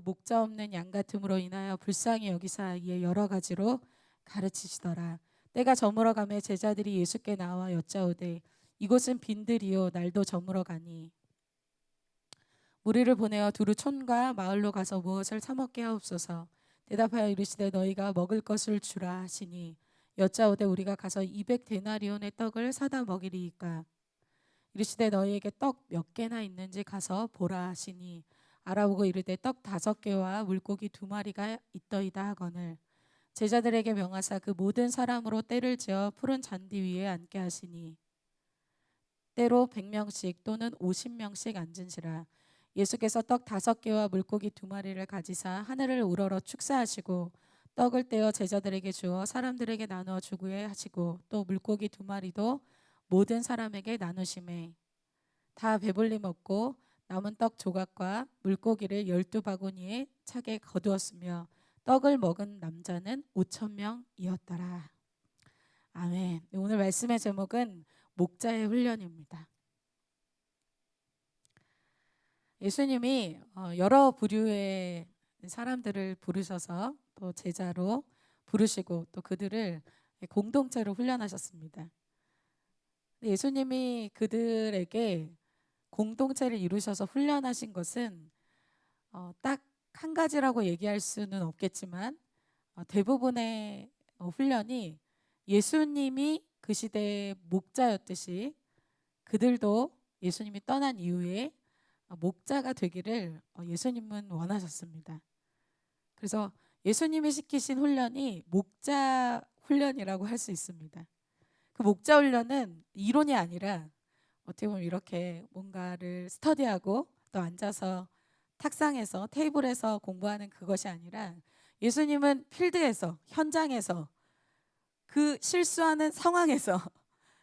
목자 없는 양 같음으로 인하여 불쌍히 여기사 이에 여러 가지로 가르치시더라. 때가 저물어 가매 제자들이 예수께 나와 여짜오되 이곳은 빈들이요 날도 저물어 가니 무리를 보내어 두루 촌과 마을로 가서 무엇을 사 먹게 하옵소서. 대답하여 이르시되 너희가 먹을 것을 주라 하시니 여짜오되 우리가 가서 200데나리온의 떡을 사다 먹이리이까. 이르시되 너희에게 떡 몇 개나 있는지 가서 보라 하시니 알아보고 이르되 떡 5개와 물고기 2마리가 있더이다 하거늘 제자들에게 명하사 그 모든 사람으로 떼를 지어 푸른 잔디 위에 앉게 하시니 때로 100명씩 또는 50명씩 앉은지라. 예수께서 떡 5개와 물고기 2마리를 가지사 하늘을 우러러 축사하시고 떡을 떼어 제자들에게 주어 사람들에게 나누어 주게 하시고 또 물고기 2마리도 모든 사람에게 나누시매 다 배불리 먹고 남은 떡 조각과 물고기를 12바구니에 차게 거두었으며 떡을 먹은 남자는 5,000명이었더라. 아멘. 오늘 말씀의 제목은 목자의 훈련입니다. 예수님이 여러 부류의 사람들을 부르셔서 또 제자로 부르시고 또 그들을 공동체로 훈련하셨습니다. 예수님이 그들에게 공동체를 이루셔서 훈련하신 것은 딱 한 가지라고 얘기할 수는 없겠지만 대부분의 훈련이 예수님이 그 시대의 목자였듯이 그들도 예수님이 떠난 이후에 목자가 되기를 예수님은 원하셨습니다. 그래서 예수님이 시키신 훈련이 목자 훈련이라고 할 수 있습니다. 그 목자 훈련은 이론이 아니라 어떻게 보면 이렇게 뭔가를 스터디하고 또 앉아서 탁상에서 테이블에서 공부하는 그것이 아니라 예수님은 필드에서 현장에서 그 실수하는 상황에서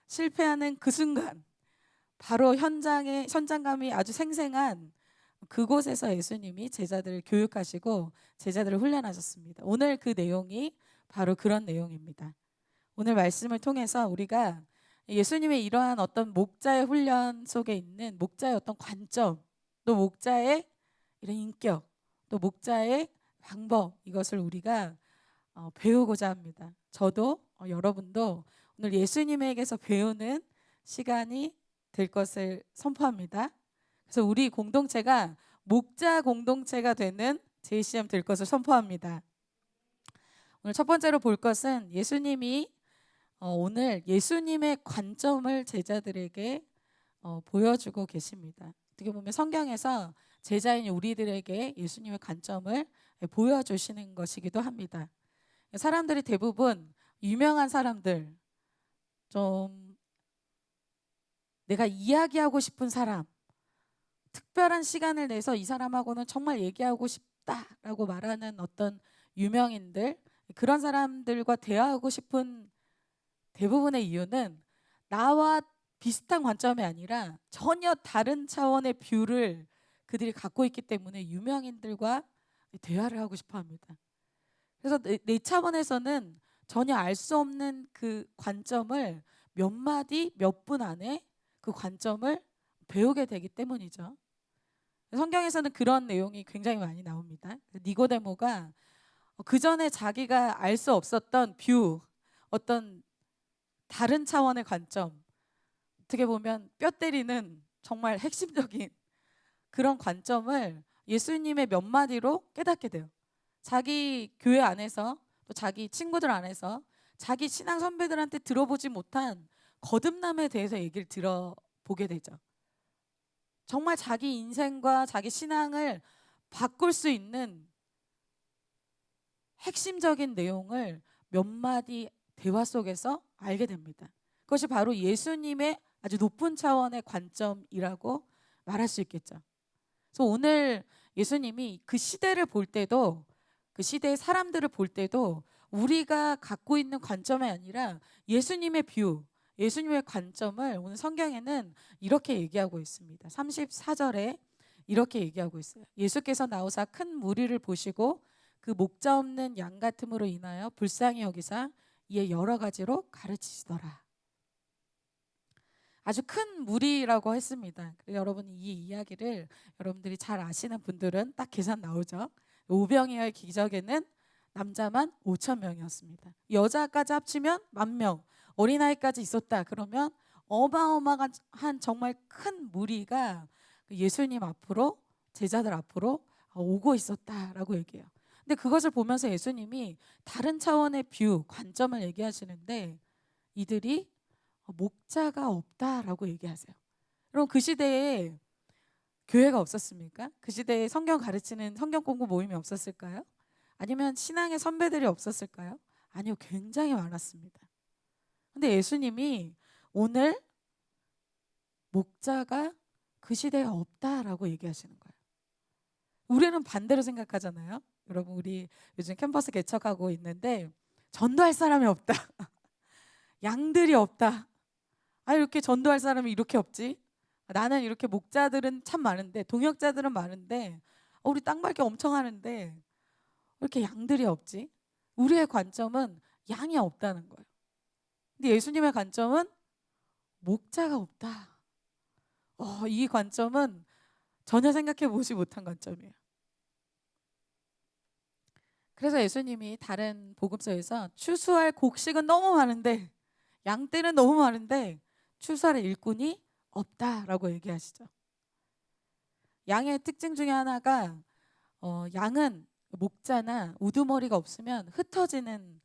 실패하는 그 순간 바로 현장의 현장감이 아주 생생한 그곳에서 예수님이 제자들을 교육하시고 제자들을 훈련하셨습니다. 오늘 그 내용이 바로 그런 내용입니다. 오늘 말씀을 통해서 우리가 예수님의 이러한 어떤 목자의 훈련 속에 있는 목자의 어떤 관점, 또 목자의 이런 인격, 또 목자의 방법, 이것을 우리가 배우고자 합니다. 저도 여러분도 오늘 예수님에게서 배우는 시간이 될 것을 선포합니다. 그래서 우리 공동체가 목자 공동체가 되는 JCM 될 것을 선포합니다. 오늘 첫 번째로 볼 것은 예수님이 오늘 예수님의 관점을 제자들에게 보여주고 계십니다. 어떻게 보면 성경에서 제자인 우리들에게 예수님의 관점을 보여주시는 것이기도 합니다. 사람들이 대부분 유명한 사람들, 좀 내가 이야기하고 싶은 사람, 특별한 시간을 내서 이 사람하고는 정말 얘기하고 싶다라고 말하는 어떤 유명인들, 그런 사람들과 대화하고 싶은 대부분의 이유는 나와 비슷한 관점이 아니라 전혀 다른 차원의 뷰를 그들이 갖고 있기 때문에 유명인들과 대화를 하고 싶어 합니다. 그래서 내 차원에서는 전혀 알 수 없는 그 관점을 몇 마디 몇 분 안에 그 관점을 배우게 되기 때문이죠. 성경에서는 그런 내용이 굉장히 많이 나옵니다. 니고데모가 그 전에 자기가 알 수 없었던 뷰, 어떤 다른 차원의 관점, 어떻게 보면 뼈 때리는 정말 핵심적인 그런 관점을 예수님의 몇 마디로 깨닫게 돼요. 자기 교회 안에서 또 자기 친구들 안에서 자기 신앙 선배들한테 들어보지 못한 거듭남에 대해서 얘기를 들어보게 되죠. 정말 자기 인생과 자기 신앙을 바꿀 수 있는 핵심적인 내용을 몇 마디 대화 속에서 알게 됩니다. 그것이 바로 예수님의 아주 높은 차원의 관점이라고 말할 수 있겠죠. 그래서 오늘 예수님이 그 시대를 볼 때도 그 시대의 사람들을 볼 때도 우리가 갖고 있는 관점이 아니라 예수님의 뷰, 예수님의 관점을 오늘 성경에는 이렇게 얘기하고 있습니다. 34절에 이렇게 얘기하고 있어요. 예수께서 나오사 큰 무리를 보시고 그 목자 없는 양 같음으로 인하여 불쌍히 여기사 이에 여러 가지로 가르치시더라. 아주 큰 무리라고 했습니다. 여러분 이 이야기를 여러분들이 잘 아시는 분들은 딱 계산 나오죠. 오병이어의 기적에는 남자만 5천 명이었습니다. 여자까지 합치면 10,000명, 어린아이까지 있었다. 그러면 어마어마한 정말 큰 무리가 예수님 앞으로, 제자들 앞으로 오고 있었다라고 얘기해요. 근데 그것을 보면서 예수님이 다른 차원의 뷰, 관점을 얘기하시는데 이들이 목자가 없다라고 얘기하세요. 그럼 그 시대에 교회가 없었습니까? 그 시대에 성경 가르치는 성경 공부 모임이 없었을까요? 아니면 신앙의 선배들이 없었을까요? 아니요, 굉장히 많았습니다. 근데 예수님이 오늘 목자가 그 시대에 없다라고 얘기하시는 거예요. 우리는 반대로 생각하잖아요. 여러분, 우리 요즘 캠퍼스 개척하고 있는데 전도할 사람이 없다. 양들이 없다. 아, 이렇게 전도할 사람이 이렇게 없지? 나는 이렇게 목자들은 참 많은데, 동역자들은 많은데, 우리 땅 밟기 엄청 하는데 왜 이렇게 양들이 없지? 우리의 관점은 양이 없다는 거예요. 근데 예수님의 관점은 목자가 없다. 이 관점은 전혀 생각해 보지 못한 관점이에요. 그래서 예수님이 다른 복음서에서 추수할 곡식은 너무 많은데, 양떼는 너무 많은데 추수할 일꾼이 없다라고 얘기하시죠. 양의 특징 중에 하나가 양은 목자나 우두머리가 없으면 흩어지는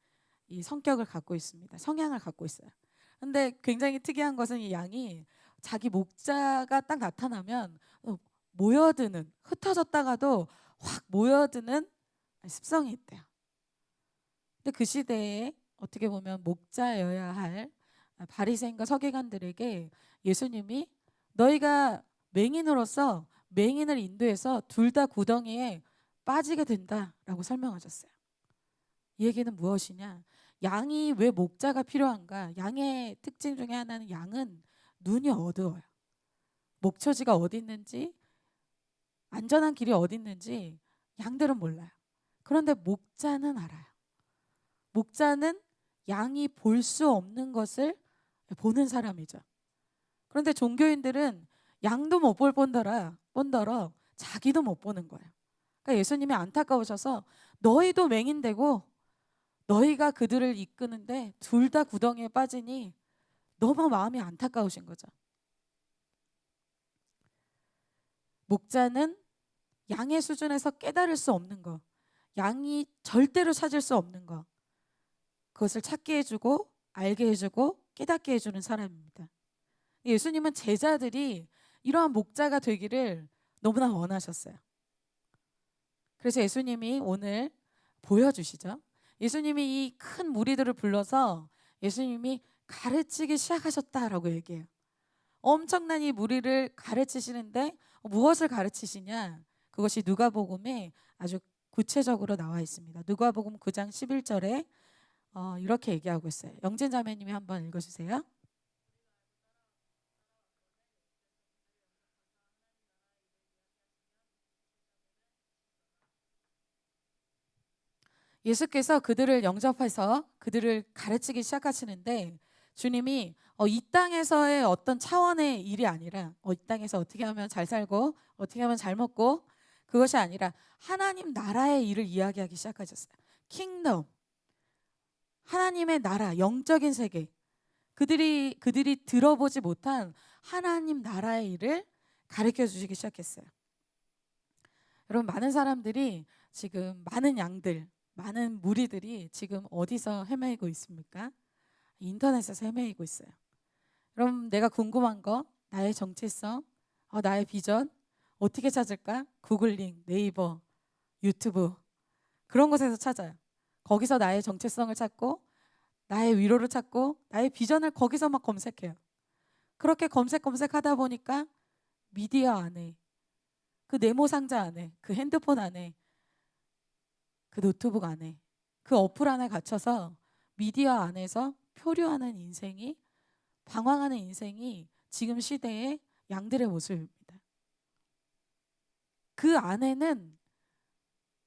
이 성격을 갖고 있습니다. 성향을 갖고 있어요. 근데 굉장히 특이한 것은 이 양이 자기 목자가 딱 나타나면 모여드는, 흩어졌다가도 확 모여드는 습성이 있대요. 근데 그 시대에 어떻게 보면 목자여야 할 바리새인과 서기관들에게 예수님이 너희가 맹인으로서 맹인을 인도해서 둘 다 구덩이에 빠지게 된다라고 설명하셨어요. 이 얘기는 무엇이냐? 양이 왜 목자가 필요한가? 양의 특징 중에 하나는 양은 눈이 어두워요. 목초지가 어디 있는지, 안전한 길이 어디 있는지 양들은 몰라요. 그런데 목자는 알아요. 목자는 양이 볼 수 없는 것을 보는 사람이죠. 그런데 종교인들은 양도 못 볼 뿐더러 자기도 못 보는 거예요. 그러니까 예수님이 안타까우셔서 너희도 맹인되고 너희가 그들을 이끄는데 둘 다 구덩이에 빠지니 너무 마음이 안타까우신 거죠. 목자는 양의 수준에서 깨달을 수 없는 것, 양이 절대로 찾을 수 없는 것, 그것을 찾게 해주고 알게 해주고 깨닫게 해주는 사람입니다. 예수님은 제자들이 이러한 목자가 되기를 너무나 원하셨어요. 그래서 예수님이 오늘 보여주시죠. 예수님이 이 큰 무리들을 불러서 예수님이 가르치기 시작하셨다라고 얘기해요. 엄청난 이 무리를 가르치시는데 무엇을 가르치시냐? 그것이 누가복음에 아주 구체적으로 나와 있습니다. 누가복음 9장 11절에 이렇게 얘기하고 있어요. 영진 자매님이 한번 읽어주세요. 예수께서 그들을 영접해서 그들을 가르치기 시작하시는데 주님이 이 땅에서의 어떤 차원의 일이 아니라 이 땅에서 어떻게 하면 잘 살고 어떻게 하면 잘 먹고 그것이 아니라 하나님 나라의 일을 이야기하기 시작하셨어요. 킹덤, 하나님의 나라, 영적인 세계, 그들이 들어보지 못한 하나님 나라의 일을 가르쳐 주시기 시작했어요. 여러분, 많은 사람들이 지금 많은 양들, 많은 무리들이 지금 어디서 헤매이고 있습니까? 인터넷에서 헤매이고 있어요. 그럼 내가 궁금한 거, 나의 정체성, 나의 비전 어떻게 찾을까? 구글링, 네이버, 유튜브 그런 곳에서 찾아요. 거기서 나의 정체성을 찾고 나의 위로를 찾고 나의 비전을 거기서 막 검색해요. 그렇게 검색하다 보니까 미디어 안에, 그 네모 상자 안에, 그 핸드폰 안에, 그 노트북 안에, 그 어플 안에 갇혀서 미디어 안에서 표류하는 인생이, 방황하는 인생이 지금 시대의 양들의 모습입니다. 그 안에는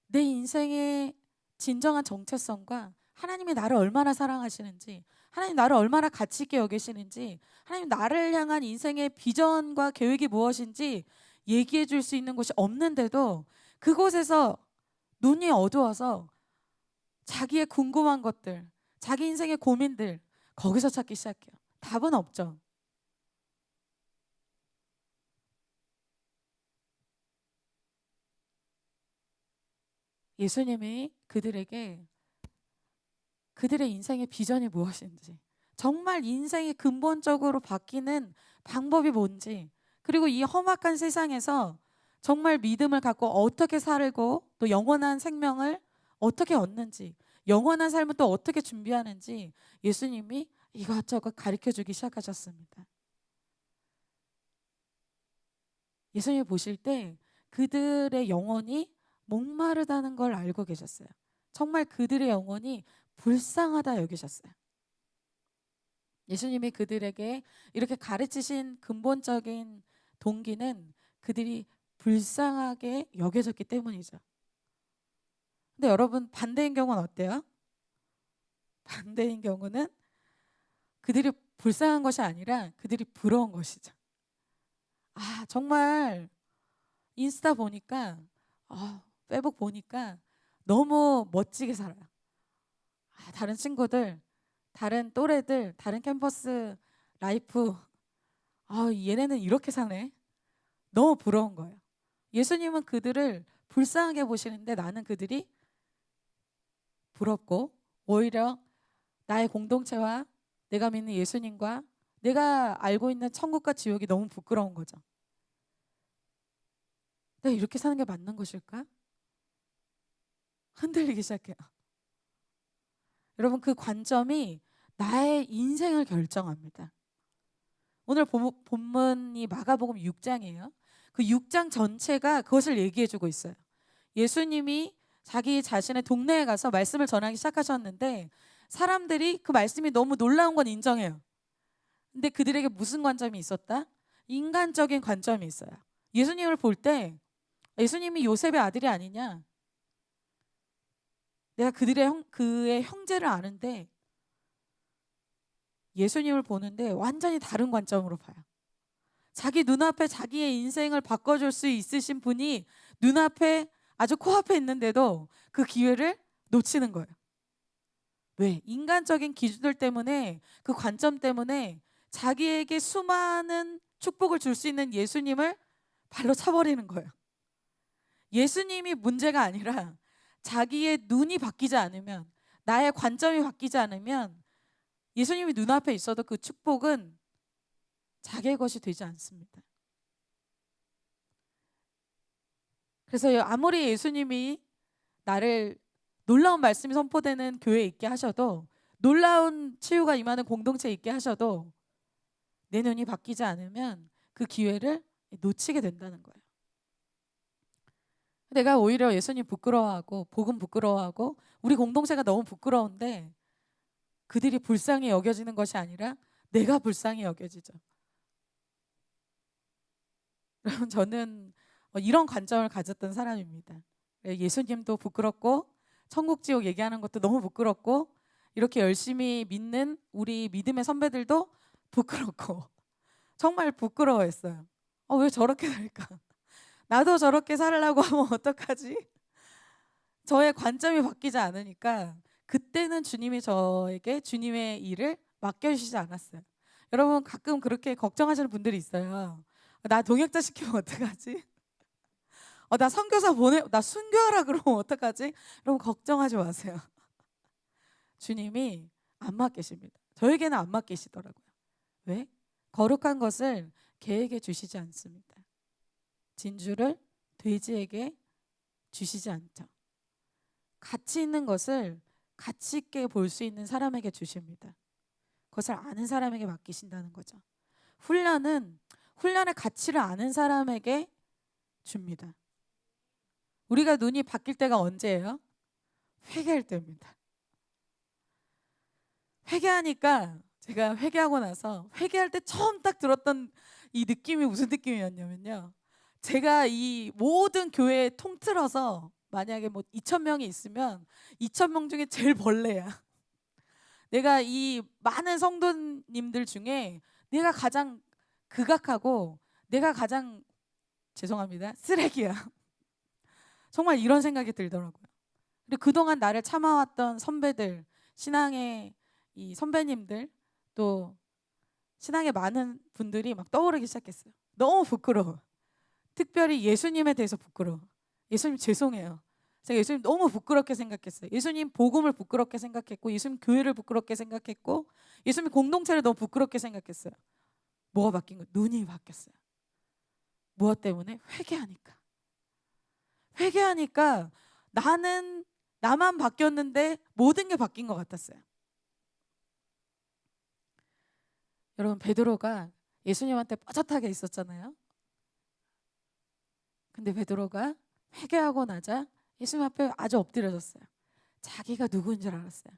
내 인생의 진정한 정체성과 하나님이 나를 얼마나 사랑하시는지, 하나님 나를 얼마나 가치 있게 여기시는지, 하나님 나를 향한 인생의 비전과 계획이 무엇인지 얘기해 줄 수 있는 곳이 없는데도 그곳에서 눈이 어두워서 자기의 궁금한 것들, 자기 인생의 고민들 거기서 찾기 시작해요. 답은 없죠. 예수님이 그들에게 그들의 인생의 비전이 무엇인지, 정말 인생이 근본적으로 바뀌는 방법이 뭔지, 그리고 이 험악한 세상에서 정말 믿음을 갖고 어떻게 살고 또 영원한 생명을 어떻게 얻는지, 영원한 삶을 또 어떻게 준비하는지 예수님이 이것저것 가르쳐 주기 시작하셨습니다. 예수님이 보실 때 그들의 영혼이 목마르다는 걸 알고 계셨어요. 정말 그들의 영혼이 불쌍하다 여기셨어요. 예수님이 그들에게 이렇게 가르치신 근본적인 동기는 그들이 불쌍하게 여겨졌기 때문이죠. 근데 여러분, 반대인 경우는 어때요? 반대인 경우는 그들이 불쌍한 것이 아니라 그들이 부러운 것이죠. 아, 정말 인스타 보니까, 페북 보니까 너무 멋지게 살아요. 아, 다른 친구들, 다른 또래들, 다른 캠퍼스 라이프, 얘네는 이렇게 사네. 너무 부러운 거예요. 예수님은 그들을 불쌍하게 보시는데 나는 그들이 부럽고, 오히려 나의 공동체와 내가 믿는 예수님과 내가 알고 있는 천국과 지옥이 너무 부끄러운 거죠. 내가 이렇게 사는 게 맞는 것일까? 흔들리기 시작해요. 여러분, 그 관점이 나의 인생을 결정합니다. 오늘 본문이 마가복음 6장이에요. 그 6장 전체가 그것을 얘기해 주고 있어요. 예수님이 자기 자신의 동네에 가서 말씀을 전하기 시작하셨는데 사람들이 그 말씀이 너무 놀라운 건 인정해요. 근데 그들에게 무슨 관점이 있었다? 인간적인 관점이 있어요. 예수님을 볼 때 예수님이 요셉의 아들이 아니냐? 내가 그의 형제를 아는데 예수님을 보는데 완전히 다른 관점으로 봐요. 자기 눈앞에 자기의 인생을 바꿔줄 수 있으신 분이 눈앞에 아주 코앞에 있는데도 그 기회를 놓치는 거예요. 왜? 인간적인 기준들 때문에, 그 관점 때문에 자기에게 수많은 축복을 줄 수 있는 예수님을 발로 차버리는 거예요. 예수님이 문제가 아니라 자기의 눈이 바뀌지 않으면, 나의 관점이 바뀌지 않으면 예수님이 눈앞에 있어도 그 축복은 자기의 것이 되지 않습니다. 그래서 아무리 예수님이 나를 놀라운 말씀이 선포되는 교회에 있게 하셔도, 놀라운 치유가 임하는 공동체에 있게 하셔도 내 눈이 바뀌지 않으면 그 기회를 놓치게 된다는 거예요. 내가 오히려 예수님 부끄러워하고 복음 부끄러워하고 우리 공동체가 너무 부끄러운데 그들이 불쌍히 여겨지는 것이 아니라 내가 불쌍히 여겨지죠. 여러분, 저는 이런 관점을 가졌던 사람입니다. 예수님도 부끄럽고 천국 지옥 얘기하는 것도 너무 부끄럽고 이렇게 열심히 믿는 우리 믿음의 선배들도 부끄럽고 정말 부끄러워했어요. 왜 저렇게 될까? 나도 저렇게 살려고 하면 어떡하지? 저의 관점이 바뀌지 않으니까 그때는 주님이 저에게 주님의 일을 맡겨주시지 않았어요. 여러분, 가끔 그렇게 걱정하시는 분들이 있어요. 나 동역자 시키면 어떡하지? 나 선교사 나 순교하라 그러면 어떡하지? 여러분, 걱정하지 마세요. 주님이 안 맡기십니다. 저에게는 안 맡기시더라고요. 왜? 거룩한 것을 개에게 주시지 않습니다. 진주를 돼지에게 주시지 않죠. 가치 있는 것을 가치 있게 볼 수 있는 사람에게 주십니다. 그것을 아는 사람에게 맡기신다는 거죠. 훈련의 가치를 아는 사람에게 줍니다. 우리가 눈이 바뀔 때가 언제예요? 회개할 때입니다. 회개하니까, 제가 회개하고 나서 회개할 때 처음 딱 들었던 이 느낌이 무슨 느낌이었냐면요. 제가 이 모든 교회에 통틀어서 만약에 뭐 2,000명이 있으면 2,000명 중에 제일 벌레야. 내가 이 많은 성도님들 중에 내가 가장 극악하고 내가 가장, 죄송합니다, 쓰레기야. 정말 이런 생각이 들더라고요. 그리고 그동안 나를 참아왔던 선배들, 신앙의 이 선배님들, 또 신앙의 많은 분들이 막 떠오르기 시작했어요. 너무 부끄러워. 특별히 예수님에 대해서 부끄러워. 예수님 죄송해요. 제가 예수님 너무 부끄럽게 생각했어요. 예수님 복음을 부끄럽게 생각했고, 예수님 교회를 부끄럽게 생각했고, 예수님 공동체를 너무 부끄럽게 생각했어요. 뭐가 바뀐 거예요? 눈이 바뀌었어요. 무엇 때문에? 회개하니까. 회개하니까 나만 바뀌었는데 모든 게 바뀐 것 같았어요. 여러분, 베드로가 예수님한테 뻣뻣하게 있었잖아요. 근데 베드로가 회개하고 나자 예수님 앞에 아주 엎드려졌어요. 자기가 누구인 줄 알았어요.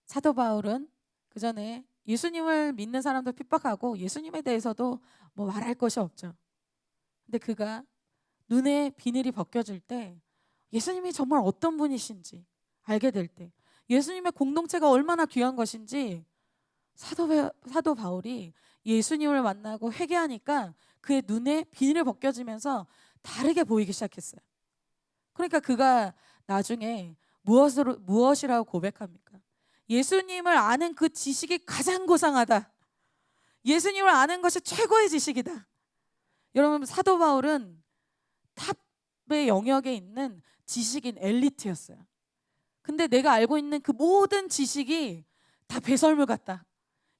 사도 바울은 그 전에 예수님을 믿는 사람들 핍박하고 예수님에 대해서도 뭐 말할 것이 없죠. 근데 그가 눈에 비늘이 벗겨질 때 예수님이 정말 어떤 분이신지 알게 될 때, 예수님의 공동체가 얼마나 귀한 것인지 사도 바울이 예수님을 만나고 회개하니까 그의 눈에 비늘이 벗겨지면서 다르게 보이기 시작했어요. 그러니까 그가 나중에 무엇이라고 고백합니까? 예수님을 아는 그 지식이 가장 고상하다. 예수님을 아는 것이 최고의 지식이다. 여러분, 사도 바울은 탑의 영역에 있는 지식인 엘리트였어요. 근데 내가 알고 있는 그 모든 지식이 다 배설물 같다.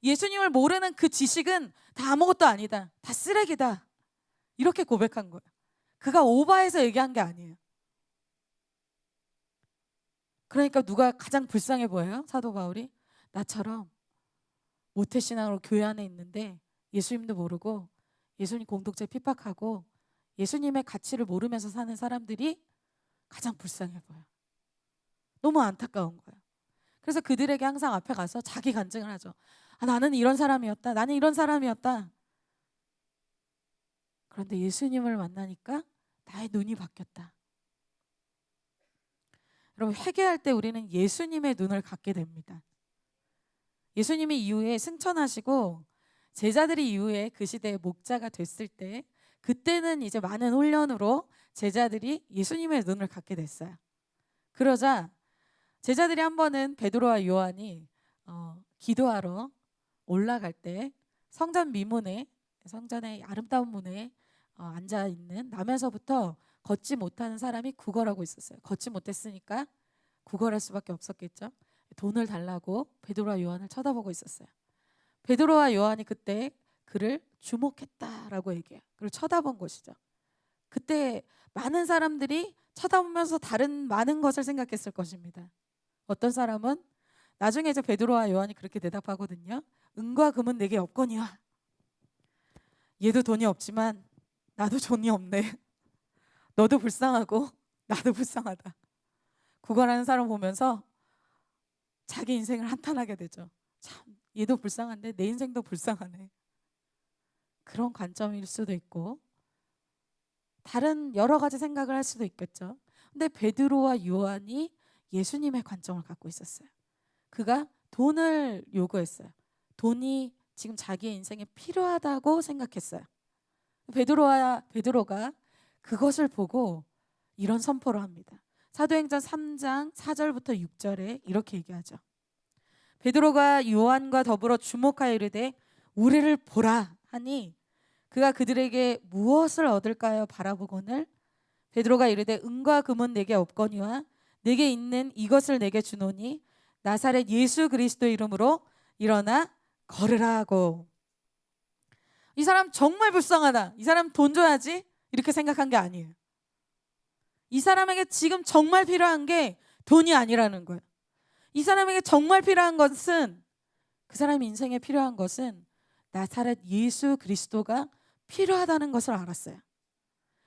예수님을 모르는 그 지식은 다 아무것도 아니다. 다 쓰레기다. 이렇게 고백한 거예요. 그가 오바해서 얘기한 게 아니에요. 그러니까 누가 가장 불쌍해 보여요? 사도 바울이? 나처럼 모태신앙으로 교회 안에 있는데 예수님도 모르고 예수님 공동체 핍박하고 예수님의 가치를 모르면서 사는 사람들이 가장 불쌍해 보여요. 너무 안타까운 거예요. 그래서 그들에게 항상 앞에 가서 자기 간증을 하죠. 나는 이런 사람이었다. 나는 이런 사람이었다. 그런데 예수님을 만나니까 나의 눈이 바뀌었다. 여러분, 회개할 때 우리는 예수님의 눈을 갖게 됩니다. 예수님이 이후에 승천하시고 제자들이 이후에 그 시대의 목자가 됐을 때, 그때는 이제 많은 훈련으로 제자들이 예수님의 눈을 갖게 됐어요. 그러자 제자들이 한 번은 베드로와 요한이 기도하러 올라갈 때 성전의 아름다운 문에 앉아 있는 나면서부터 걷지 못하는 사람이 구걸하고 있었어요. 걷지 못했으니까 구걸할 수밖에 없었겠죠. 돈을 달라고 베드로와 요한을 쳐다보고 있었어요. 베드로와 요한이 그때 그를 주목했다라고 얘기해요. 그를 쳐다본 것이죠. 그때 많은 사람들이 쳐다보면서 다른 많은 것을 생각했을 것입니다. 어떤 사람은 나중에 이제 베드로와 요한이 그렇게 대답하거든요. 은과 금은 내게 없거니와. 얘도 돈이 없지만 나도 돈이 없네. 너도 불쌍하고 나도 불쌍하다. 구걸하는 사람 보면서 자기 인생을 한탄하게 되죠. 참, 얘도 불쌍한데 내 인생도 불쌍하네. 그런 관점일 수도 있고 다른 여러 가지 생각을 할 수도 있겠죠. 근데 베드로와 요한이 예수님의 관점을 갖고 있었어요. 그가 돈을 요구했어요. 돈이 지금 자기의 인생에 필요하다고 생각했어요. 베드로가 그것을 보고 이런 선포를 합니다. 사도행전 3장 4절부터 6절에 이렇게 얘기하죠. 베드로가 요한과 더불어 주목하여 이르되 우리를 보라 하니 그가 그들에게 무엇을 얻을까요 바라보거늘 베드로가 이르되 은과 금은 내게 없거니와 내게 있는 이것을 내게 주노니 나사렛 예수 그리스도 이름으로 일어나 걸으라 하고. 이 사람 정말 불쌍하다. 이 사람 돈 줘야지. 이렇게 생각한 게 아니에요. 이 사람에게 지금 정말 필요한 게 돈이 아니라는 거예요. 이 사람에게 정말 필요한 것은, 그 사람 인생에 필요한 것은 나사렛 예수 그리스도가 필요하다는 것을 알았어요.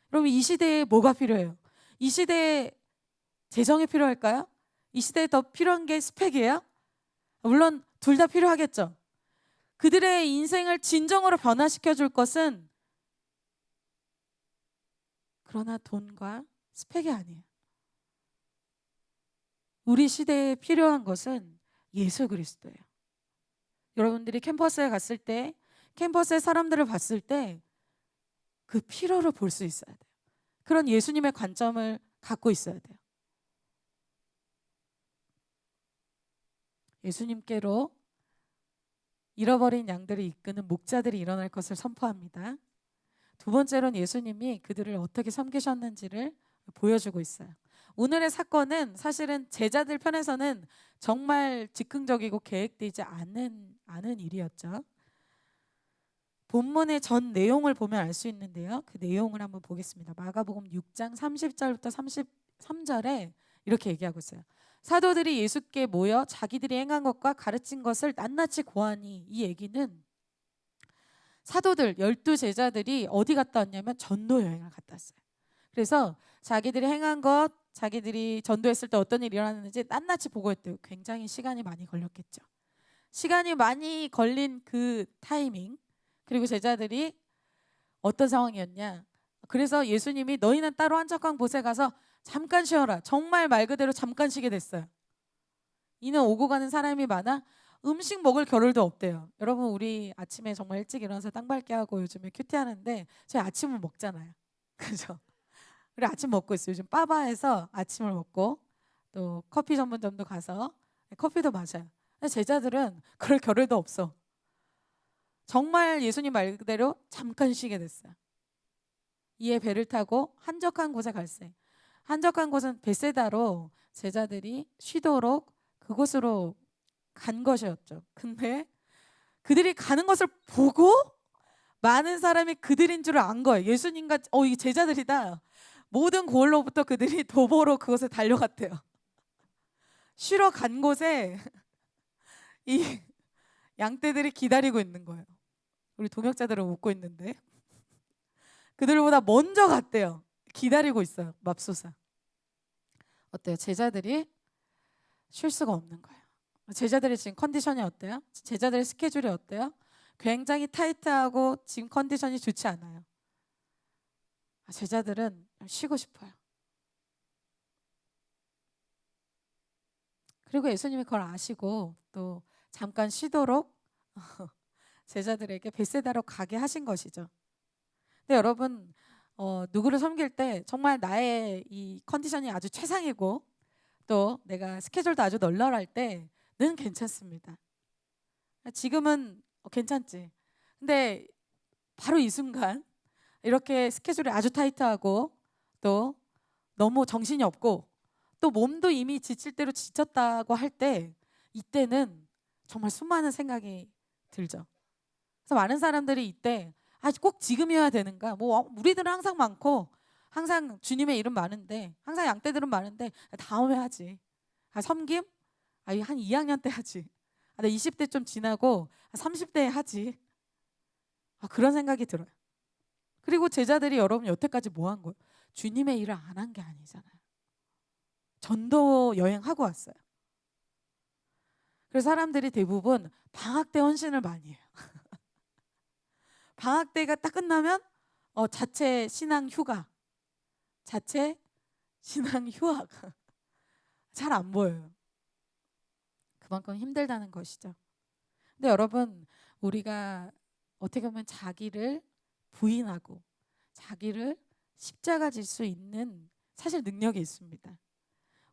그럼 이 시대에 뭐가 필요해요? 이 시대에 재정이 필요할까요? 이 시대에 더 필요한 게 스펙이에요? 물론 둘 다 필요하겠죠. 그들의 인생을 진정으로 변화시켜 줄 것은 그러나 돈과 스펙이 아니에요. 우리 시대에 필요한 것은 예수 그리스도예요. 여러분들이 캠퍼스에 갔을 때, 캠퍼스의 사람들을 봤을 때 그 필요를 볼 수 있어야 돼요. 그런 예수님의 관점을 갖고 있어야 돼요. 예수님께로 잃어버린 양들을 이끄는 목자들이 일어날 것을 선포합니다. 두 번째로는 예수님이 그들을 어떻게 섬기셨는지를 보여주고 있어요. 오늘의 사건은 사실은 제자들 편에서는 정말 즉흥적이고 계획되지 않은 일이었죠. 본문의 전 내용을 보면 알 수 있는데요. 그 내용을 한번 보겠습니다. 마가복음 6장 30절부터 33절에 이렇게 얘기하고 있어요. 사도들이 예수께 모여 자기들이 행한 것과 가르친 것을 낱낱이 고하니, 이 얘기는 사도들 12제자들이 어디 갔다 왔냐면 전도 여행을 갔다 왔어요. 그래서 자기들이 행한 것, 자기들이 전도했을 때 어떤 일이 일어났는지 낱낱이 보고했대요. 굉장히 시간이 많이 걸렸겠죠. 시간이 많이 걸린 그 타이밍, 그리고 제자들이 어떤 상황이었냐. 그래서 예수님이 너희는 따로 한적한 곳에 가서 잠깐 쉬어라. 정말 말 그대로 잠깐 쉬게 됐어요. 이는 오고 가는 사람이 많아 음식 먹을 겨를도 없대요. 여러분, 우리 아침에 정말 일찍 일어나서 땅 밟기 하고 요즘에 큐티하는데 저희 아침을 먹잖아요. 그죠? 우리 아침 먹고 있어요. 요즘 빠바에서 아침을 먹고 또 커피 전문점도 가서 커피도 마셔요. 제자들은 그럴 겨를도 없어. 정말 예수님 말 그대로 잠깐 쉬게 됐어요. 이에 배를 타고 한적한 곳에 갈세. 한적한 곳은 베세다로 제자들이 쉬도록 그곳으로 간 것이었죠. 근데 그들이 가는 것을 보고 많은 사람이 그들인 줄을 안 거예요. 예수님과 이 제자들이다. 모든 고을로부터 그들이 도보로 그곳에 달려갔대요. 쉬러 간 곳에 이 양떼들이 기다리고 있는 거예요. 우리 동역자들은 웃고 있는데 그들보다 먼저 갔대요. 기다리고 있어요. 맙소사. 어때요? 제자들이 쉴 수가 없는 거예요. 제자들의 지금 컨디션이 어때요? 제자들의 스케줄이 어때요? 굉장히 타이트하고 지금 컨디션이 좋지 않아요. 제자들은 쉬고 싶어요. 그리고 예수님이 그걸 아시고 또 잠깐 쉬도록 제자들에게 벳세다로 가게 하신 것이죠. 근데 여러분, 누구를 섬길 때 정말 나의 이 컨디션이 아주 최상이고 또 내가 스케줄도 아주 널널할 때는 괜찮습니다. 지금은 괜찮지. 근데 바로 이 순간 이렇게 스케줄이 아주 타이트하고 또 너무 정신이 없고 또 몸도 이미 지칠 대로 지쳤다고 할 때 이때는 정말 수많은 생각이 들죠. 그래서 많은 사람들이 이때 꼭 지금이어야 되는가? 뭐 우리들은 항상 많고 항상 주님의 이름 많은데 항상 양떼들은 많은데 다음에 하지. 섬김? 한 2학년 때 하지. 나 20대 좀 지나고 30대에 하지. 그런 생각이 들어요. 그리고 제자들이 여러분 여태까지 뭐 한 거예요? 주님의 일을 안 한 게 아니잖아요. 전도 여행하고 왔어요. 그래서 사람들이 대부분 방학 때 헌신을 많이 해요. 방학 때가 딱 끝나면 자체 신앙 휴가, 자체 신앙 휴학 잘 안 보여요. 그만큼 힘들다는 것이죠. 근데 여러분, 우리가 어떻게 보면 자기를 부인하고 자기를 십자가 질 수 있는 사실 능력이 있습니다.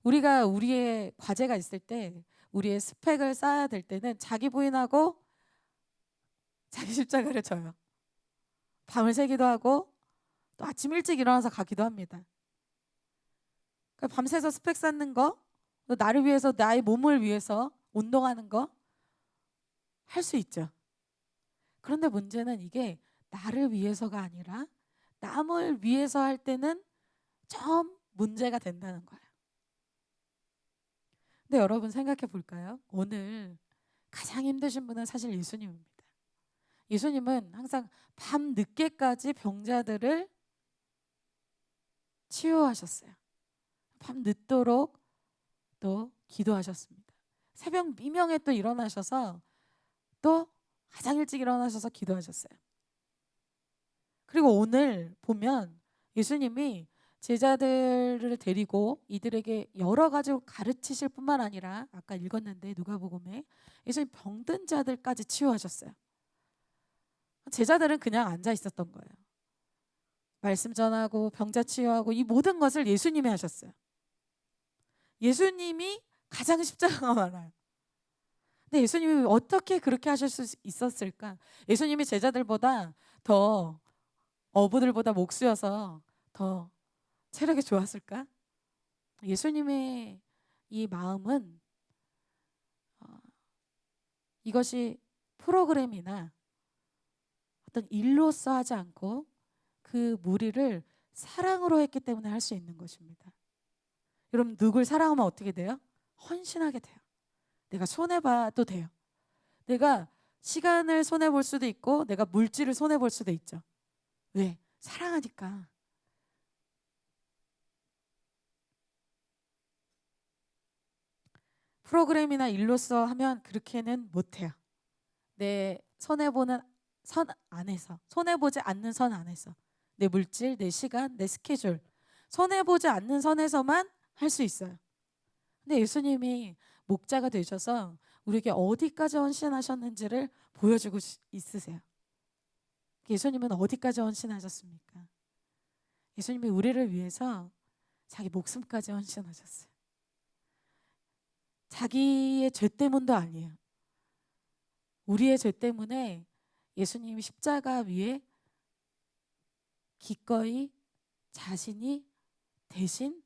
우리가 우리의 과제가 있을 때 우리의 스펙을 쌓아야 될 때는 자기 부인하고 자기 십자가를 져요. 밤을 새기도 하고 또 아침 일찍 일어나서 가기도 합니다. 그러니까 밤새서 스펙 쌓는 거, 또 나를 위해서 나의 몸을 위해서 운동하는 거 할 수 있죠. 그런데 문제는 이게 나를 위해서가 아니라 남을 위해서 할 때는 좀 문제가 된다는 거예요. 근데 여러분 생각해 볼까요? 오늘 가장 힘드신 분은 사실 예수님입니다. 예수님은 항상 밤 늦게까지 병자들을 치유하셨어요. 밤 늦도록 또 기도하셨습니다. 새벽 미명에 또 일어나셔서 또 가장 일찍 일어나셔서 기도하셨어요. 그리고 오늘 보면 예수님이 제자들을 데리고 이들에게 여러 가지로 가르치실 뿐만 아니라 아까 읽었는데 누가복음에 예수님 병든 자들까지 치유하셨어요. 제자들은 그냥 앉아 있었던 거예요. 말씀 전하고 병자 치유하고 이 모든 것을 예수님이 하셨어요. 예수님이 가장 십자가가 많아요. 근데 예수님이 어떻게 그렇게 하실 수 있었을까? 예수님이 제자들보다 더 어부들보다 목수여서 더 체력이 좋았을까? 예수님의 이 마음은 이것이 프로그램이나 어떤 일로서 하지 않고 그 무리를 사랑으로 했기 때문에 할 수 있는 것입니다. 여러분 누굴 사랑하면 어떻게 돼요? 헌신하게 돼요. 내가 손해봐도 돼요. 내가 시간을 손해볼 수도 있고 내가 물질을 손해볼 수도 있죠. 왜? 사랑하니까. 프로그램이나 일로서 하면 그렇게는 못해요. 내 손해보는 선 안에서, 손해보지 않는 선 안에서, 내 물질, 내 시간, 내 스케줄, 손해보지 않는 선에서만 할 수 있어요. 근데 예수님이 목자가 되셔서 우리에게 어디까지 헌신하셨는지를 보여주고 있으세요. 예수님은 어디까지 헌신하셨습니까? 예수님이 우리를 위해서 자기 목숨까지 헌신하셨어요. 자기의 죄 때문도 아니에요. 우리의 죄 때문에 예수님이 십자가 위에 기꺼이 자신이 대신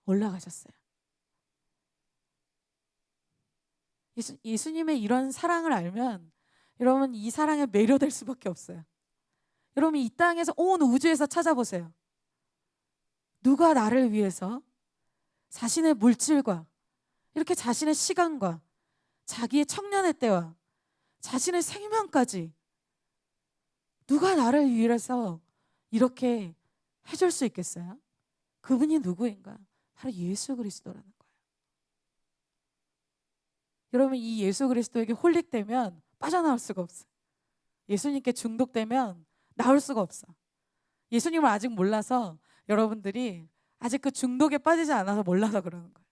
올라가셨어요. 예수님의 이런 사랑을 알면 여러분 이 사랑에 매료될 수밖에 없어요. 여러분 이 땅에서 온 우주에서 찾아보세요. 누가 나를 위해서 자신의 물질과 이렇게 자신의 시간과 자기의 청년의 때와 자신의 생명까지 누가 나를 위해서 이렇게 해줄 수 있겠어요? 그분이 누구인가? 바로 예수 그리스도라는 거예요. 여러분 이 예수 그리스도에게 홀릭되면 빠져나올 수가 없어요. 예수님께 중독되면 나올 수가 없어. 예수님을 아직 몰라서 여러분들이 아직 그 중독에 빠지지 않아서 몰라서 그러는 거예요.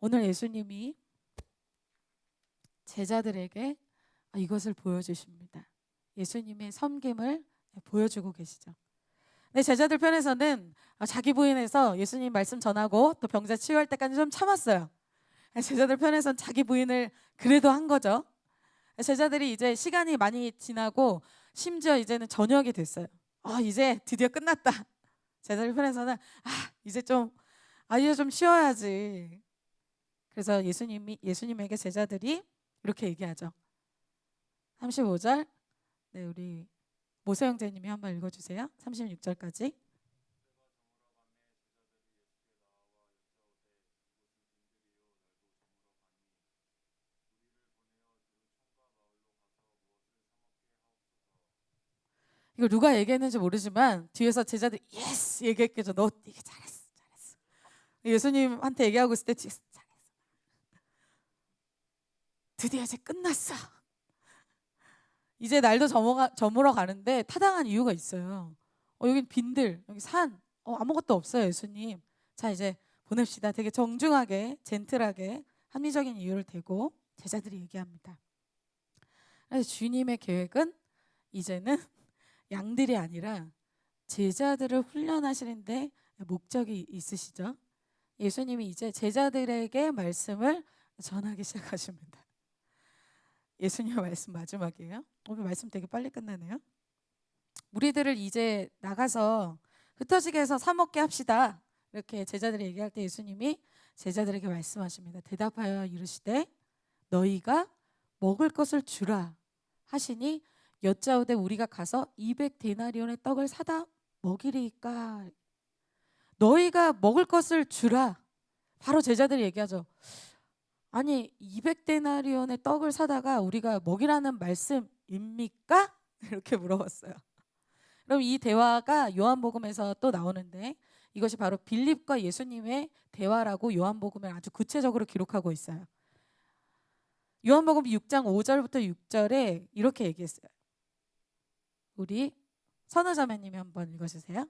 오늘 예수님이 제자들에게 이것을 보여주십니다. 예수님의 섬김을 보여주고 계시죠. 네, 제자들 편에서는 자기 부인에서 예수님 말씀 전하고 또 병자 치유할 때까지 좀 참았어요. 제자들 편에서는 자기 부인을 그래도 한 거죠. 제자들이 이제 시간이 많이 지나고 심지어 이제는 저녁이 됐어요. 이제 드디어 끝났다. 제자들 편에서는 이제 좀 쉬어야지. 그래서 예수님에게 제자들이 이렇게 얘기하죠. 35절. 네, 우리 모세 형제님이 한번 읽어주세요. 36절까지. 이걸 누가 얘기했는지 모르지만 뒤에서 제자들이 예스 얘기했겠죠. 너 이게 잘했어. 예수님한테 얘기하고 있을 때 뒤에서 잘했어. 드디어 이제 끝났어. 이제 날도 저물어 가는데 타당한 이유가 있어요. 여긴 빈들, 여기 산, 아무것도 없어요, 예수님. 자, 이제 보냅시다. 되게 정중하게, 젠틀하게 합리적인 이유를 대고 제자들이 얘기합니다. 그래서 주님의 계획은 이제는 양들이 아니라 제자들을 훈련하시는데 목적이 있으시죠. 예수님이 이제 제자들에게 말씀을 전하기 시작하십니다. 예수님의 말씀 마지막이에요. 오늘 말씀 되게 빨리 끝나네요. 우리들을 이제 나가서 흩어지게 해서 사 먹게 합시다. 이렇게 제자들이 얘기할 때 예수님이 제자들에게 말씀하십니다. 대답하여 이르시되 너희가 먹을 것을 주라 하시니 여짜오되 우리가 가서 200데나리온의 떡을 사다 먹이리까. 너희가 먹을 것을 주라. 바로 제자들이 얘기하죠. 아니 200데나리온의 떡을 사다가 우리가 먹이라는 말씀입니까? 이렇게 물어봤어요. 그럼 이 대화가 요한복음에서 또 나오는데 이것이 바로 빌립과 예수님의 대화라고 요한복음에 아주 구체적으로 기록하고 있어요. 요한복음 6장 5절부터 6절에 이렇게 얘기했어요. 우리 선우자매님이 한번 읽어주세요.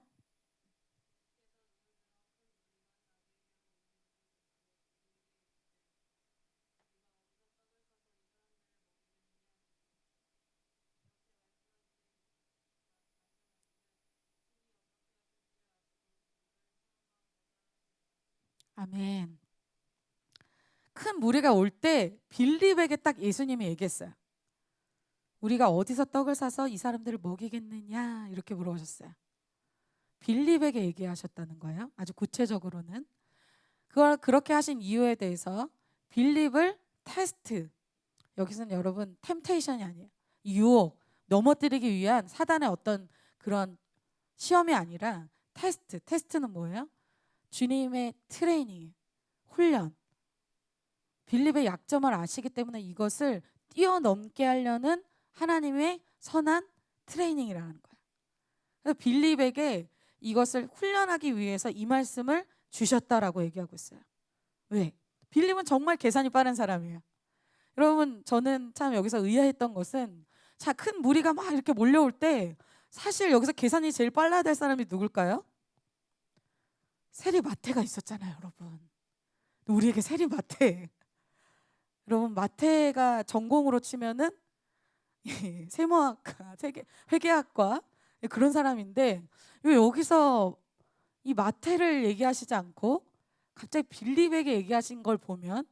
아멘. 큰 무리가 올 때 빌립에게 딱 예수님이 얘기했어요. 우리가 어디서 떡을 사서 이 사람들을 먹이겠느냐 이렇게 물어보셨어요. 빌립에게 얘기하셨다는 거예요. 아주 구체적으로는. 그걸 그렇게 하신 이유에 대해서 빌립을 테스트, 여기서는 여러분 템테이션이 아니에요. 유혹, 넘어뜨리기 위한 사단의 어떤 그런 시험이 아니라 테스트. 테스트는 뭐예요? 주님의 트레이닝, 훈련. 빌립의 약점을 아시기 때문에 이것을 뛰어넘게 하려는 하나님의 선한 트레이닝이라는 거예요. 그래서 빌립에게 이것을 훈련하기 위해서 이 말씀을 주셨다라고 얘기하고 있어요. 왜? 빌립은 정말 계산이 빠른 사람이에요. 여러분, 저는 참 여기서 의아했던 것은, 자, 큰 무리가 막 이렇게 몰려올 때 사실 여기서 계산이 제일 빨라야 될 사람이 누굴까요? 세리 마태가 있었잖아요, 여러분. 우리에게 세리 마태. 여러분, 마태가 전공으로 치면은 세무학과, 회계학과 그런 사람인데 왜 여기서 이 마태를 얘기하시지 않고 갑자기 빌립에게 얘기하신 걸 보면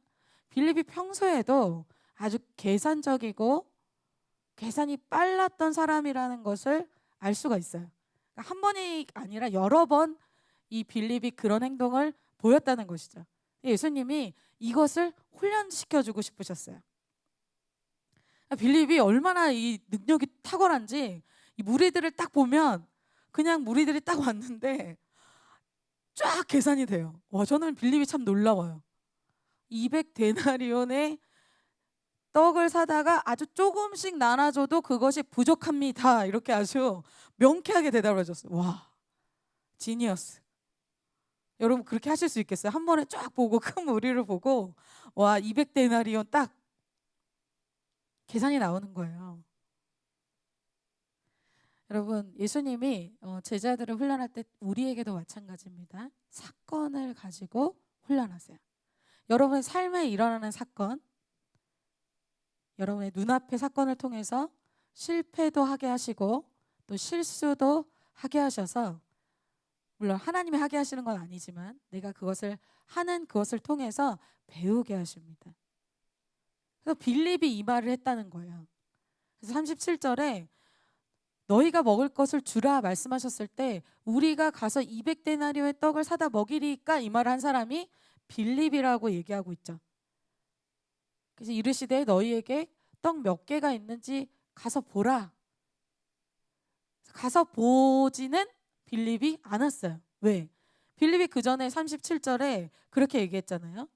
빌립이 평소에도 아주 계산적이고 계산이 빨랐던 사람이라는 것을 알 수가 있어요. 그러니까 한 번이 아니라 여러 번 이 빌립이 그런 행동을 보였다는 것이죠. 예수님이 이것을 훈련시켜주고 싶으셨어요. 빌립이 얼마나 이 능력이 탁월한지 이 무리들을 딱 보면 그냥 무리들이 딱 왔는데 쫙 계산이 돼요. 와, 저는 빌립이 참 놀라워요. 200데나리온의 떡을 사다가 아주 조금씩 나눠줘도 그것이 부족합니다. 이렇게 아주 명쾌하게 대답을 해줬어요. 와, 지니어스. 여러분 그렇게 하실 수 있겠어요? 한 번에 쫙 보고 큰 무리를 보고 와, 200데나리온 딱 계산이 나오는 거예요. 여러분, 예수님이 제자들을 훈련할 때 우리에게도 마찬가지입니다. 사건을 가지고 훈련하세요. 여러분의 삶에 일어나는 사건, 여러분의 눈앞의 사건을 통해서 실패도 하게 하시고 또 실수도 하게 하셔서, 물론 하나님이 하게 하시는 건 아니지만 내가 그것을 하는 그것을 통해서 배우게 하십니다. 그래서 빌립이 이 말을 했다는 거예요. 그래서 37절에 너희가 먹을 것을 주라 말씀하셨을 때 우리가 가서 200데나리온의 떡을 사다 먹이리까 이 말을 한 사람이 빌립이라고 얘기하고 있죠. 그래서 이르시되 너희에게 떡 몇 개가 있는지 가서 보라. 가서 보지는 빌립이 않았어요. 왜? 빌립이 그 전에 37절에 그렇게 얘기했잖아요.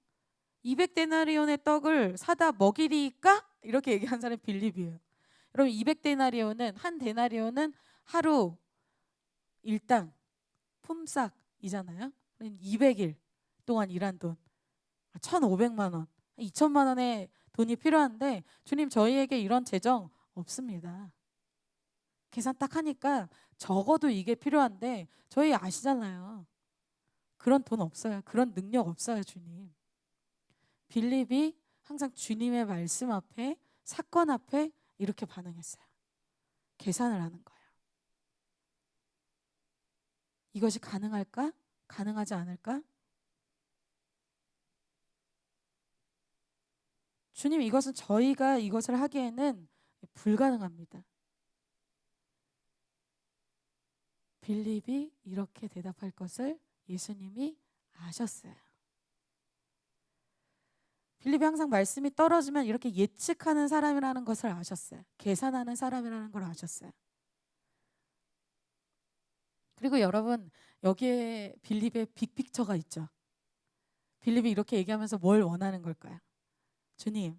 200데나리온의 떡을 사다 먹이리까? 이렇게 얘기한 사람이 빌립이에요. 여러분 200데나리온은 한 데나리온은 하루 일당 품삯이잖아요. 200일 동안 일한 돈 1,500만 원, 2천만 원의 돈이 필요한데 주님 저희에게 이런 재정 없습니다. 계산 딱 하니까 적어도 이게 필요한데 저희 아시잖아요. 그런 돈 없어요. 그런 능력 없어요, 주님. 빌립이 항상 주님의 말씀 앞에, 사건 앞에 이렇게 반응했어요. 계산을 하는 거예요. 이것이 가능할까? 가능하지 않을까? 주님, 이것은 저희가 이것을 하기에는 불가능합니다. 빌립이 이렇게 대답할 것을 예수님이 아셨어요. 빌립이 항상 말씀이 떨어지면 이렇게 예측하는 사람이라는 것을 아셨어요. 계산하는 사람이라는 걸 아셨어요. 그리고 여러분 여기에 빌립의 빅픽처가 있죠. 빌립이 이렇게 얘기하면서 뭘 원하는 걸까요? 주님,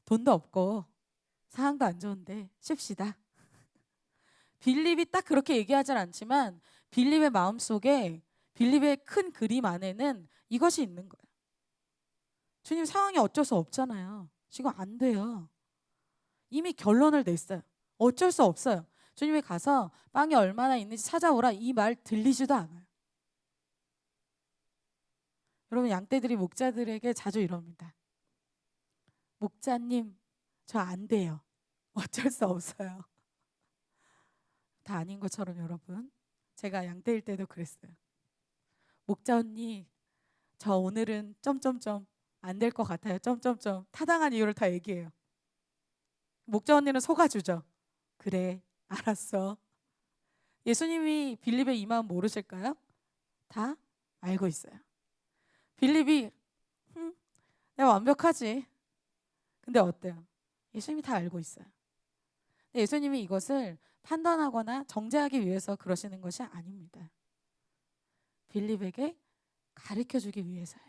돈도 없고 상황도 안 좋은데 쉽시다. 빌립이 딱 그렇게 얘기하진 않지만 빌립의 마음속에, 빌립의 큰 그림 안에는 이것이 있는 거예요. 주님, 상황이 어쩔 수 없잖아요. 지금 안 돼요. 이미 결론을 냈어요. 어쩔 수 없어요. 주님이 가서 빵이 얼마나 있는지 찾아오라 이 말 들리지도 않아요. 여러분 양떼들이 목자들에게 자주 이럽니다. 목자님, 저 안 돼요. 어쩔 수 없어요. 다 아닌 것처럼 여러분, 제가 양떼일 때도 그랬어요. 목자 언니, 저 오늘은 점점점 안 될 것 같아요. 점점점 타당한 이유를 다 얘기해요. 목자 언니는 속아주죠. 그래, 알았어. 예수님이 빌립의 이 마음 모르실까요? 다 알고 있어요. 빌립이 내가 완벽하지. 근데 어때요? 예수님이 다 알고 있어요. 근데 예수님이 이것을 판단하거나 정죄하기 위해서 그러시는 것이 아닙니다. 빌립에게 가르쳐주기 위해서예요.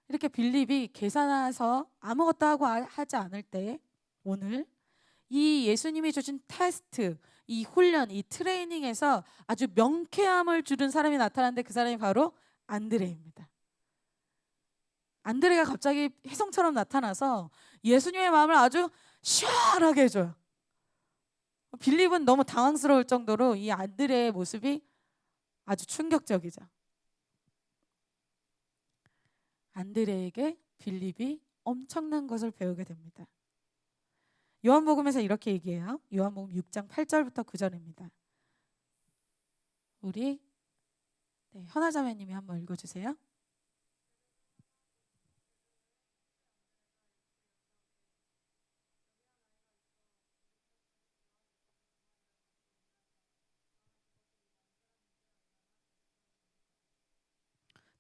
이렇게 빌립이 계산해서 아무것도 하지 않을 때 오늘 이 예수님이 주신 테스트, 이 훈련, 이 트레이닝에서 아주 명쾌함을 주는 사람이 나타났는데 그 사람이 바로 안드레입니다. 안드레가 갑자기 혜성처럼 나타나서 예수님의 마음을 아주 시원하게 해줘요. 빌립은 너무 당황스러울 정도로 이 안드레의 모습이 아주 충격적이죠. 안드레에게 빌립이 엄청난 것을 배우게 됩니다. 요한복음에서 이렇게 얘기해요. 요한복음 6장 8절부터 9절입니다. 우리 현아자매님이 한번 읽어주세요.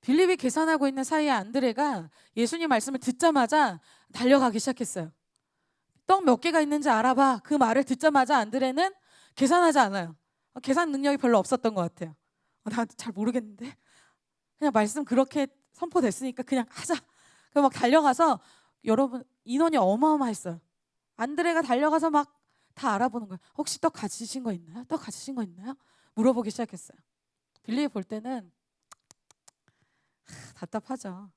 빌립이 계산하고 있는 사이에 안드레가 예수님 말씀을 듣자마자 달려가기 시작했어요. 떡 몇 개가 있는지 알아봐. 그 말을 듣자마자 안드레는 계산하지 않아요. 계산 능력이 별로 없었던 것 같아요. 나 잘 모르겠는데 그냥 말씀 그렇게 선포됐으니까 그냥 하자. 그래서 막 달려가서 여러분 인원이 어마어마했어요. 안드레가 달려가서 막 다 알아보는 거예요. 혹시 떡 가지신 거 있나요? 떡 가지신 거 있나요? 물어보기 시작했어요. 빌립이 볼 때는 답답하죠.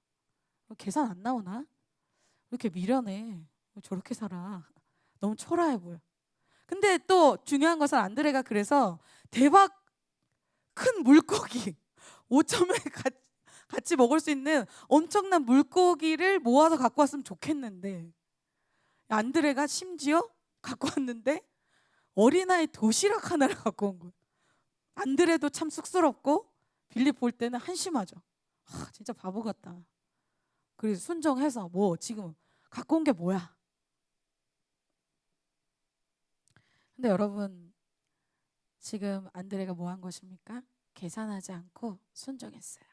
계산 안 나오나? 왜 이렇게 미련해? 왜 저렇게 살아? 너무 초라해 보여. 근데 또 중요한 것은 안드레가 그래서 대박 큰 물고기 5점에 같이 먹을 수 있는 엄청난 물고기를 모아서 갖고 왔으면 좋겠는데 안드레가 심지어 갖고 왔는데 어린아이 도시락 하나를 갖고 온 거예요. 안드레도 참 쑥스럽고 빌립 볼 때는 한심하죠. 진짜 바보 같다. 그래서 순종해서 뭐 지금 갖고 온 게 뭐야? 근데 여러분 지금 안드레가 뭐 한 것입니까? 계산하지 않고 순종했어요.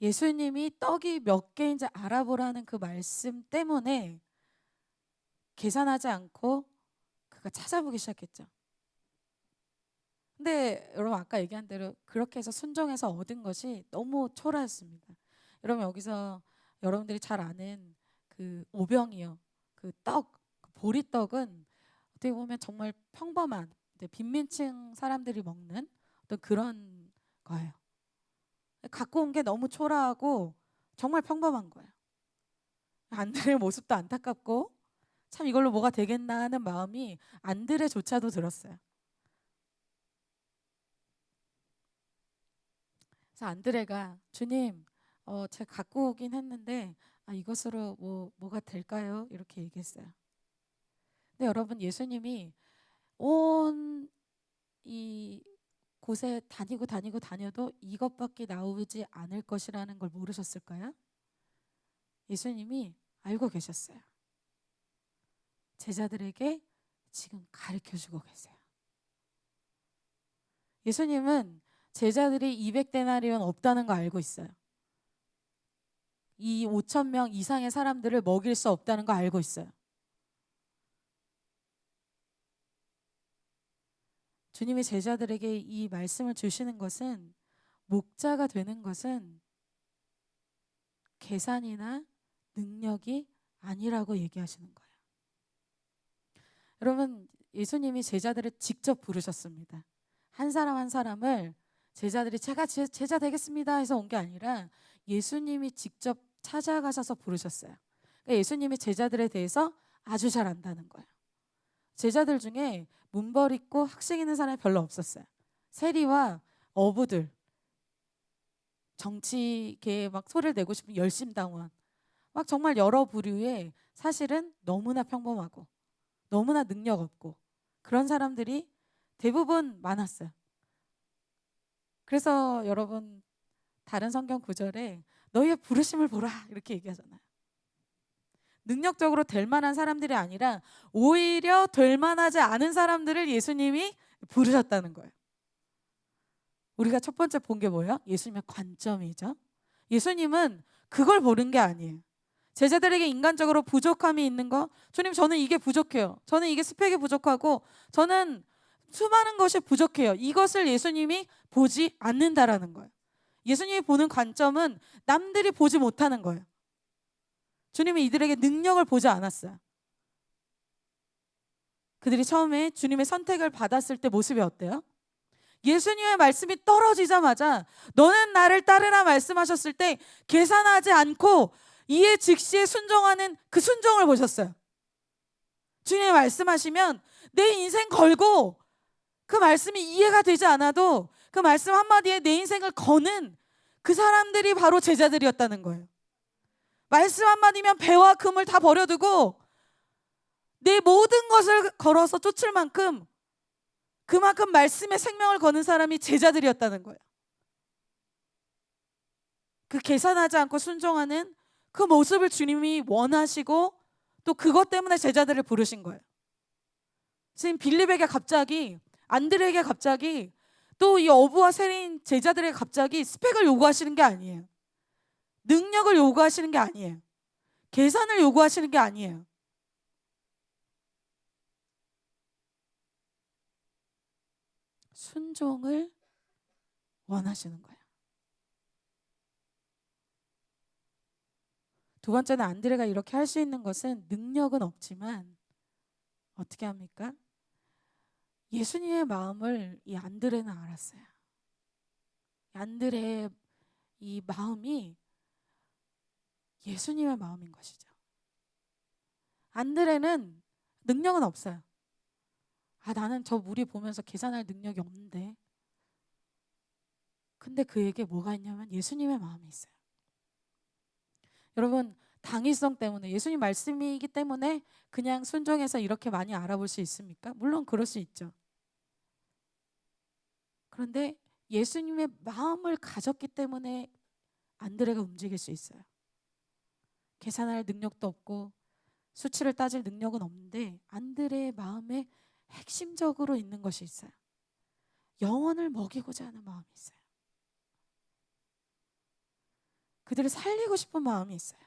예수님이 떡이 몇 개인지 알아보라는 그 말씀 때문에 계산하지 않고 그가 찾아보기 시작했죠. 근데 여러분 아까 얘기한 대로 그렇게 해서 순종해서 얻은 것이 너무 초라했습니다. 여러분 여기서 여러분들이 잘 아는 그 오병이요. 그 떡, 보리떡은 어떻게 보면 정말 평범한 빈민층 사람들이 먹는 어떤 그런 거예요. 갖고 온 게 너무 초라하고 정말 평범한 거예요. 안드레의 모습도 안타깝고 참 이걸로 뭐가 되겠나 하는 마음이 안드레조차도 들었어요. 그래서 안드레가 주님, 제가 갖고 오긴 했는데 이것으로 뭐가 될까요? 이렇게 얘기했어요. 근데 여러분 예수님이 온 이 곳에 다니고 다녀도 이것밖에 나오지 않을 것이라는 걸 모르셨을까요? 예수님이 알고 계셨어요. 제자들에게 지금 가르쳐 주고 계세요. 예수님은 제자들이 200데나리온 없다는 거 알고 있어요. 이 5천 명 이상의 사람들을 먹일 수 없다는 거 알고 있어요. 주님이 제자들에게 이 말씀을 주시는 것은 목자가 되는 것은 계산이나 능력이 아니라고 얘기하시는 거예요. 여러분 예수님이 제자들을 직접 부르셨습니다. 한 사람 한 사람을 제자들이 제가 제자 되겠습니다 해서 온 게 아니라 예수님이 직접 찾아가셔서 부르셨어요. 그러니까 예수님이 제자들에 대해서 아주 잘 안다는 거예요. 제자들 중에 문벌 있고 학식 있는 사람이 별로 없었어요. 세리와 어부들, 정치계에 막 소리를 내고 싶은 열심당원, 막 정말 여러 부류의 사실은 너무나 평범하고 너무나 능력 없고 그런 사람들이 대부분 많았어요. 그래서 여러분 다른 성경 구절에 너희의 부르심을 보라 이렇게 얘기하잖아요. 능력적으로 될 만한 사람들이 아니라 오히려 될 만하지 않은 사람들을 예수님이 부르셨다는 거예요. 우리가 첫 번째 본 게 뭐예요? 예수님의 관점이죠. 예수님은 그걸 보는 게 아니에요. 제자들에게 인간적으로 부족함이 있는 거, 주님 저는 이게 부족해요. 저는 이게 스펙이 부족하고 저는 수많은 것이 부족해요. 이것을 예수님이 보지 않는다라는 거예요. 예수님이 보는 관점은 남들이 보지 못하는 거예요. 주님이 이들에게 능력을 보지 않았어요. 그들이 처음에 주님의 선택을 받았을 때 모습이 어때요? 예수님의 말씀이 떨어지자마자 너는 나를 따르라 말씀하셨을 때 계산하지 않고 이에 즉시에 순종하는 그 순종을 보셨어요. 주님이 말씀하시면 내 인생 걸고 그 말씀이 이해가 되지 않아도 그 말씀 한마디에 내 인생을 거는 그 사람들이 바로 제자들이었다는 거예요. 말씀 한마디면 배와 금을 다 버려두고 내 모든 것을 걸어서 쫓을 만큼 그만큼 말씀에 생명을 거는 사람이 제자들이었다는 거예요. 그 계산하지 않고 순종하는 그 모습을 주님이 원하시고 또 그것 때문에 제자들을 부르신 거예요. 지금 빌립에게 갑자기, 안드레에게 갑자기, 또 이 어부와 세리인 제자들에게 갑자기 스펙을 요구하시는 게 아니에요. 능력을 요구하시는 게 아니에요. 계산을 요구하시는 게 아니에요. 순종을 원하시는 거예요. 두 번째는 안드레가 이렇게 할 수 있는 것은 능력은 없지만 어떻게 합니까? 예수님의 마음을 이 안드레는 알았어요. 안드레의 이 마음이 예수님의 마음인 것이죠. 안드레는 능력은 없어요. 나는 저 무리 보면서 계산할 능력이 없는데. 근데 그에게 뭐가 있냐면 예수님의 마음이 있어요. 여러분, 당위성 때문에 예수님 말씀이기 때문에 그냥 순종해서 이렇게 많이 알아볼 수 있습니까? 물론 그럴 수 있죠. 그런데 예수님의 마음을 가졌기 때문에 안드레가 움직일 수 있어요. 계산할 능력도 없고 수치를 따질 능력은 없는데 안드레의 마음에 핵심적으로 있는 것이 있어요. 영혼을 먹이고자 하는 마음이 있어요. 그들을 살리고 싶은 마음이 있어요.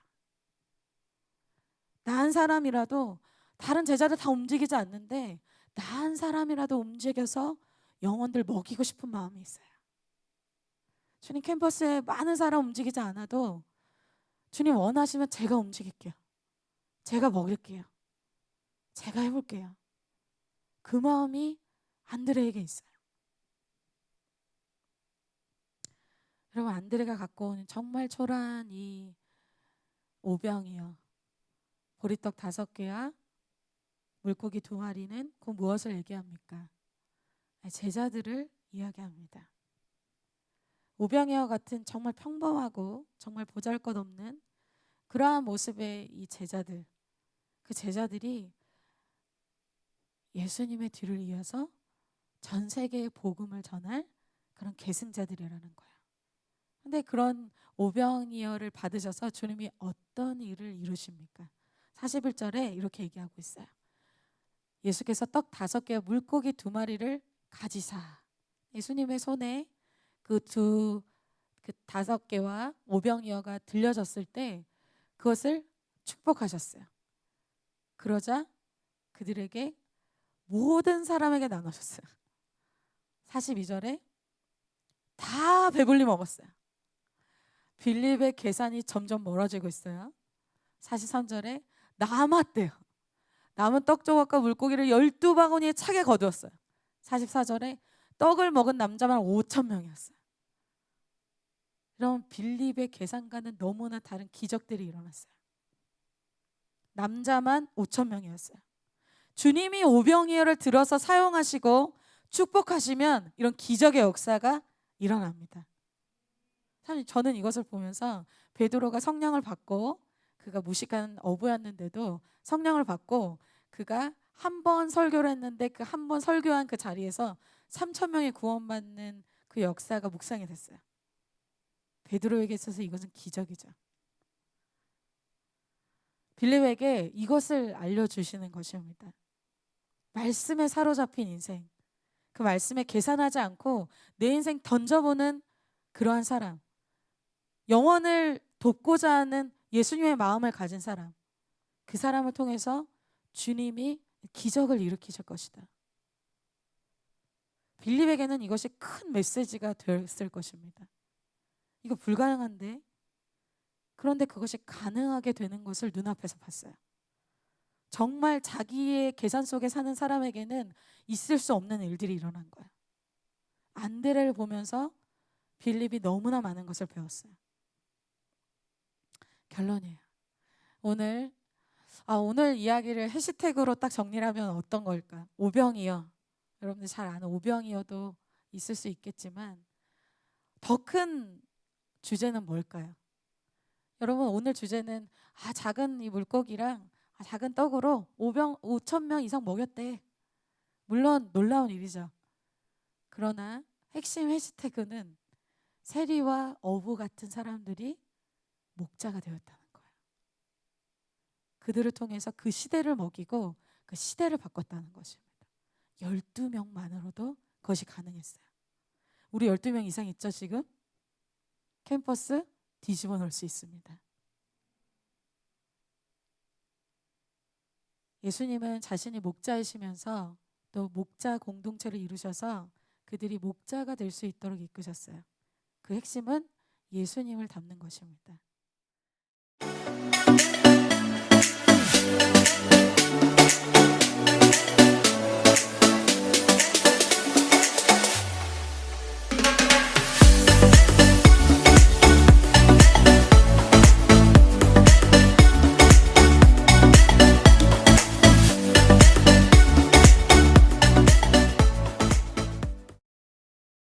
나 한 사람이라도 다른 제자들 다 움직이지 않는데 나 한 사람이라도 움직여서 영혼들 먹이고 싶은 마음이 있어요. 주님 캠퍼스에 많은 사람 움직이지 않아도 주님 원하시면 제가 움직일게요. 제가 먹일게요. 제가 해볼게요. 그 마음이 안드레에게 있어요. 여러분, 안드레가 갖고 오는 정말 초라한 이 오병이요, 보리떡 5개와 물고기 2마리는 그 무엇을 얘기합니까? 제자들을 이야기합니다. 오병이와 같은 정말 평범하고 정말 보잘것없는 그러한 모습의 이 제자들, 그 제자들이 예수님의 뒤를 이어서 전 세계에 복음을 전할 그런 계승자들이라는 거예요. 근데 그런 오병이어를 받으셔서 주님이 어떤 일을 이루십니까? 41절에 이렇게 얘기하고 있어요. 예수께서 떡 5개와 물고기 2마리를 가지사, 예수님의 손에 그 5개와 오병이어가 들려졌을 때 그것을 축복하셨어요. 그러자 그들에게 모든 사람에게 나누셨어요. 42절에 다 배불리 먹었어요. 빌립의 계산이 점점 멀어지고 있어요. 43절에 남았대요. 남은 떡 조각과 물고기를 12바구니에 차게 거두었어요. 44절에 떡을 먹은 남자만 5,000명이었어요. 이런 빌립의 계산과는 너무나 다른 기적들이 일어났어요. 남자만 5,000명이었어요. 주님이 오병이어를 들어서 사용하시고 축복하시면 이런 기적의 역사가 일어납니다. 사실 저는 이것을 보면서 베드로가 성령을 받고, 그가 무식한 어부였는데도 성령을 받고 그가 한 번 설교를 했는데 그 한 번 설교한 그 자리에서 3,000명이 구원받는 그 역사가 묵상이 됐어요. 베드로에게 있어서 이것은 기적이죠. 빌립에게 이것을 알려주시는 것입니다. 말씀에 사로잡힌 인생, 그 말씀에 계산하지 않고 내 인생 던져보는 그러한 사람, 영혼을 돕고자 하는 예수님의 마음을 가진 사람, 그 사람을 통해서 주님이 기적을 일으키실 것이다. 빌립에게는 이것이 큰 메시지가 되었을 것입니다. 이거 불가능한데? 그런데 그것이 가능하게 되는 것을 눈앞에서 봤어요. 정말 자기의 계산 속에 사는 사람에게는 있을 수 없는 일들이 일어난 거야. 안드레를 보면서 빌립이 너무나 많은 것을 배웠어요. 결론이에요. 오늘 오늘 이야기를 해시태그로 딱 정리를 하면 어떤 걸까? 오병이어. 여러분들 잘 아는 오병이어도 있을 수 있겠지만 더 큰 주제는 뭘까요? 여러분 오늘 주제는 작은 이 물고기랑 작은 떡으로 5천 명 이상 먹였대. 물론 놀라운 일이죠. 그러나 핵심 해시태그는 세리와 어부 같은 사람들이 목자가 되었다는 거예요. 그들을 통해서 그 시대를 먹이고 그 시대를 바꿨다는 것입니다. 12명만으로도 그것이 가능했어요. 우리 12명 이상 있죠 지금? 캠퍼스 뒤집어 놓을 수 있습니다. 예수님은 자신이 목자이시면서 또 목자 공동체를 이루셔서 그들이 목자가 될 수 있도록 이끄셨어요. 그 핵심은 예수님을 닮는 것입니다.